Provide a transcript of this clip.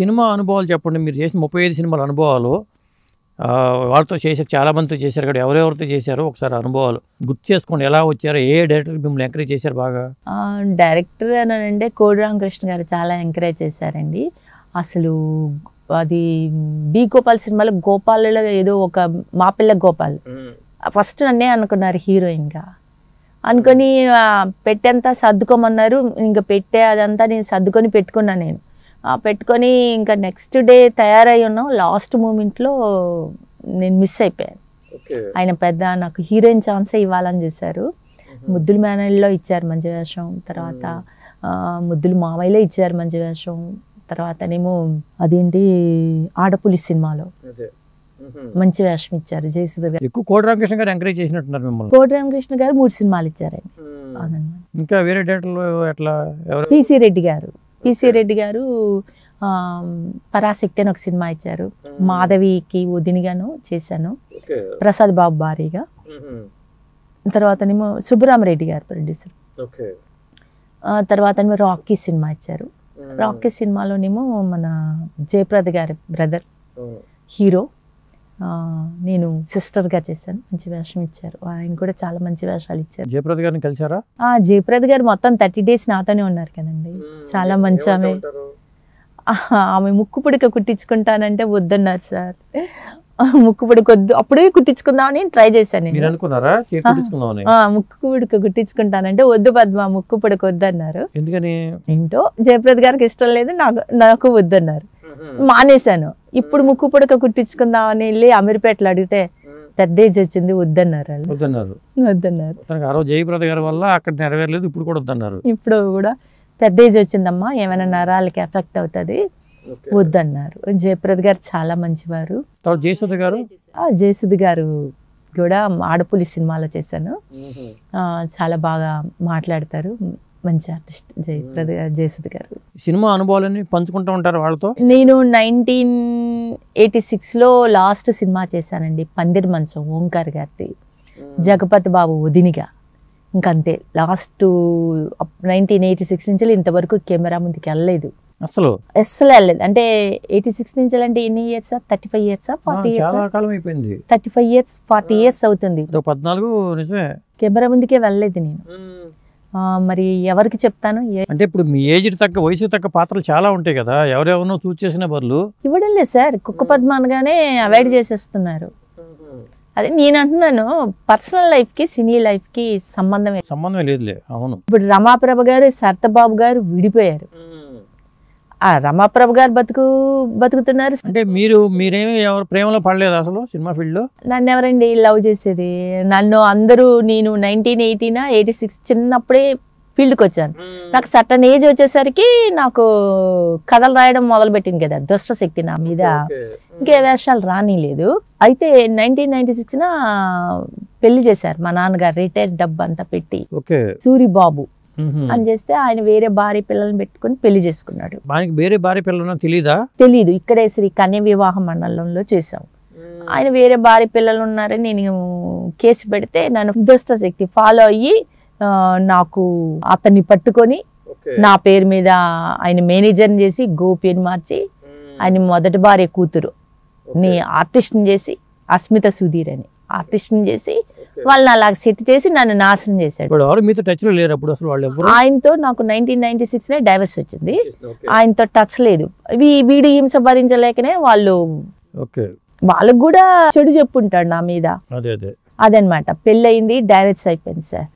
Cinema అనుభవాలు చెప్పండి. మీరు చేసిన 35 సినిమాల అనుభవాలు, వాళ్ళతో చేశారు, చాలామందితో చేశారు కదా, ఎవరెవరితో చేశారో ఒకసారి అనుభవాలు గుర్తు చేసుకోండి. ఎలా వచ్చారో, ఏ డైరెక్టర్ మిమ్మల్ని ఎంకరేజ్ చేశారు బాగా? డైరెక్టర్ అని అంటే కోడి రామకృష్ణ గారు చాలా ఎంకరేజ్ చేశారండి. అసలు అది బి గోపాల్ సినిమాలో గోపాల్లో ఏదో ఒక మా పిల్ల గోపాల్ ఫస్ట్ నన్నే అనుకున్నారు హీరోయిన్గా అనుకొని పెట్టేంతా సర్దుకోమన్నారు. ఇంకా పెట్టే అదంతా నేను సర్దుకొని పెట్టుకున్నాను. నేను పెట్టుకొని ఇంకా నెక్స్ట్ డే తయారై ఉన్నాం. లాస్ట్ మూమెంట్లో నేను మిస్ అయిపోయాను. ఆయన పెద్ద నాకు హీరోయిన్ ఛాన్సే ఇవ్వాలని చేశారు. ముద్దుల మేనల్లో ఇచ్చారు మంచి వేషం, తర్వాత ముద్దుల మామయ్యలో ఇచ్చారు మంచి వేషం, తర్వాతనేమో అదేంటి ఆడపులి సినిమాలో మంచి వేషం ఇచ్చారు జయసుధ గారు. ఎక్కువ కోడి రామకృష్ణ గారు ఎంకరేజ్ చేసినట్టున్నారు మిమ్మల్ని. కోడి రామకృష్ణ గారు 3 సినిమాలు ఇచ్చారండి. ఇంకా వేరే డైరెక్టర్లు ఎట్లా? పిసి రెడ్డి గారు, పిసి రెడ్డి గారు పరాశక్తి అని ఒక సినిమా ఇచ్చారు. మాధవికి వదినిగాను చేశాను, ప్రసాద్ బాబు భారీగా. తర్వాతనేమో సుబ్బరామరెడ్డి గారు ప్రొడ్యూసర్. తర్వాతనేమో రాకీ సినిమా ఇచ్చారు. రాకీ సినిమాలోనేమో మన జయప్రద గారి బ్రదర్ హీరో, నేను సిస్టర్గా చేశాను. మంచి వేషం ఇచ్చారు. ఆయన కూడా చాలా మంచి వేషాలు ఇచ్చారు. జయప్రద గారిని కలిసారా? జయప్రద గారు మొత్తం 30 days నాతోనే ఉన్నారు కదండి. చాలా మంచి ఆమె. ఆమె ముక్కు పుడక కుట్టించుకుంటానంటే వద్దన్నారు సార్. ముక్కు పుడక వద్దు, అప్పుడే కుట్టించుకుందామని ట్రై చేశాను. ముక్కు పుడక కుట్టించుకుంటానంటే వద్దు పద్మ, ముక్కు పుడక వద్దన్నారు. ఎందుకని? ఏంటో జయప్రద గారికి ఇష్టం లేదు, నాకు వద్దన్నారు. మానేశాను. ఇప్పుడు ముక్కు పుడక కుట్టించుకుందామని వెళ్ళి అమీర్పేటలో అడిగితే పెద్ద ఏజ్ వచ్చింది, వద్దన్నారు. జయప్రద గారి వల్ల అక్కడ నెరవేరలేదు, ఇప్పుడు కూడా వద్దన్నారు. ఇప్పుడు కూడా పెద్ద ఏజ్ వచ్చిందమ్మా, ఏమైనా నరాలకి ఎఫెక్ట్ అవుతుంది, వద్దన్నారు. జయప్రద గారు చాలా మంచివారు. జయసుధ గారు, జయసుధ గారు కూడా ఆడపులి సినిమాలో చేశాను. చాలా బాగా మాట్లాడతారు, మంచి ఆర్టిస్ట్ జయసుధ గారు. సినిమా అనుభవాలని పంచుకుంటూ ఉంటారు వాళ్ళతో. నేను 1986లో లాస్ట్ సినిమా చేశానండి, పందిరి మంచం, ఓంకార్ గారిది, జగపతి బాబు వదినిగా. ఇంకంతే, లాస్ట్ 1986 నుంచి ఇంతవరకు కెమెరా ముందుకు వెళ్ళలేదు, అసలు వెళ్ళలేదు. అంటే 86 నుంచి అంటే ఎన్ని years? 35 years, 40 years? 35 years, 40 years అవుతుంది. 14 నిజమే కెమెరా ముందుకే వెళ్ళలేదు నేను. మరి ఎవరికి చెప్తాను? అంటే ఇప్పుడు మీ ఏజ్ తగ్గ, వయసు తగ్గ పాత్రలు చాలా ఉంటాయి కదా, ఎవరెవరినో చూస్ చేసిన బదులు ఇవ్వడం లేదు సార్. కుక్క పద్మ అనగానే అవాయిడ్ చేసేస్తున్నారు. అదే నేను అంటున్నాను, పర్సనల్ లైఫ్ కి సినీ లైఫ్ కి సంబంధమే లేదులే. అవును, ఇప్పుడు రమాప్రభ గారు, సర్తబాబు గారు విడిపోయారు. ఆ రమాప్రభ గారు బతుకుతున్నారు. అంటే మీరేమి ఎవరు ప్రేమలో పడలేదు అసలు సినిమా ఫీల్డ్ లో? నన్ను ఎవరండి లవ్ చేసేది? నన్ను అందరూ, నేను 1986 చిన్నప్పుడే ఫీల్డ్కి వచ్చాను. నాకు సర్టన్ ఏజ్ వచ్చేసరికి నాకు కథలు రాయడం మొదలు పెట్టింది కదా దుష్ట శక్తి నా మీద, ఇంకే వేషాలు రానిలేదు. అయితే 1996 పెళ్లి చేశారు మా నాన్నగారు, రిటైర్డ్ డబ్బు అంతా పెట్టి సూరిబాబు అని చేస్తే ఆయన వేరే భార్య పిల్లల్ని పెట్టుకుని పెళ్లి చేసుకున్నాడు. వేరే భార్య పిల్లలు తెలీదు, ఇక్కడే శ్రీ కన్య వివాహ మండలంలో చేసాం. ఆయన వేరే భార్య పిల్లలు ఉన్నారని నేను కేసు పెడితే నన్ను దుష్ట శక్తి ఫాలో అయ్యి నాకు అతన్ని పట్టుకొని నా పేరు మీద ఆయన మేనేజర్ని చేసి గోపి అని మార్చి ఆయన మొదటి భార్య కూతురు నీ ఆర్టిస్ట్ని చేసి, అస్మిత సుధీర్ అని ఆర్టిస్ట్ని చేసి వాళ్ళని అలా సెట్ చేసి నన్ను నాశనం చేశాడు. ఆయనతో నాకు 1996 డైవర్స్ వచ్చింది. ఆయనతో టచ్ లేదు. వీడి హింస భరించలేకనే వాళ్ళకు కూడా చెడు చెప్పుంటాడు నా మీద. అదనమాట. పెళ్ళయింది, డైవర్స్ అయిపోయింది సార్.